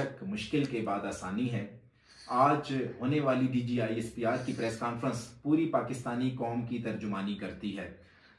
شک مشکل کے بعد آسانی ہے۔ آج ہونے والی DGISPR کی پریس کانفرنس پوری پاکستانی قوم کی ترجمانی کرتی ہے۔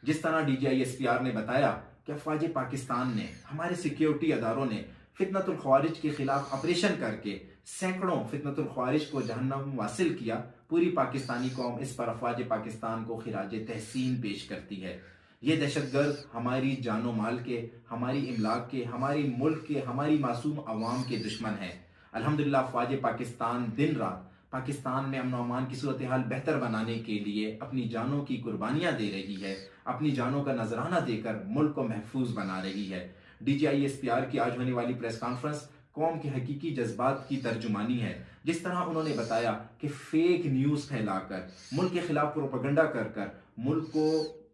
جس طرح DGISPR نے بتایا کہ افواج پاکستان نے، ہمارے سیکیورٹی اداروں نے فتنۃ الخوارج کے خلاف آپریشن کر کے سینکڑوں فتنۃ الخوارج کو جہنم واصل کیا، پوری پاکستانی قوم اس پر افواج پاکستان کو خراج تحسین پیش کرتی ہے۔ یہ دہشت گرد ہماری جان و مال کے، ہماری املاک کے، ہماری ملک کے، ہماری معصوم عوام کے دشمن ہیں۔ الحمدللہ افواج پاکستان دن رات پاکستان میں امن و امان کی صورتحال بہتر بنانے کے لیے اپنی جانوں کی قربانیاں دے رہی ہے، اپنی جانوں کا نذرانہ دے کر ملک کو محفوظ بنا رہی ہے۔ DGISPR کی آج ہونے والی پریس کانفرنس قوم کے حقیقی جذبات کی ترجمانی ہے۔ جس طرح انہوں نے بتایا کہ فیک نیوز پھیلا کر، ملک کے خلاف پروپیگنڈا کر ملک کو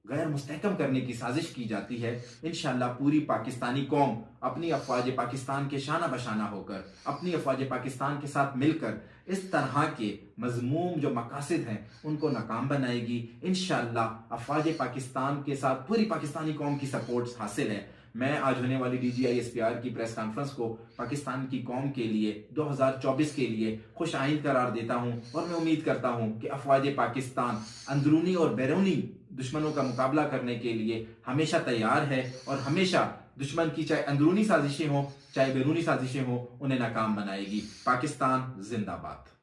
غیر مستحکم کرنے کی سازش کی جاتی ہے، انشاءاللہ پوری پاکستانی قوم اپنی افواج پاکستان کے شانہ بشانہ ہو کر، اپنی افواج پاکستان کے ساتھ مل کر اس طرح کے مذموم جو مقاصد ہیں ان کو ناکام بنائے گی۔ انشاءاللہ افواج پاکستان کے ساتھ پوری پاکستانی قوم کی سپورٹ حاصل ہے۔ میں آج ہونے والی DGISPR کی پریس کانفرنس کو پاکستان کی قوم کے لیے 2024 کے لیے خوش آئند قرار دیتا ہوں، اور میں امید کرتا ہوں کہ افواج پاکستان اندرونی اور بیرونی دشمنوں کا مقابلہ کرنے کے لیے ہمیشہ تیار ہے، اور ہمیشہ دشمن کی چاہے اندرونی سازشیں ہوں چاہے بیرونی سازشیں ہوں انہیں ناکام بنائے گی۔ پاکستان زندہ باد۔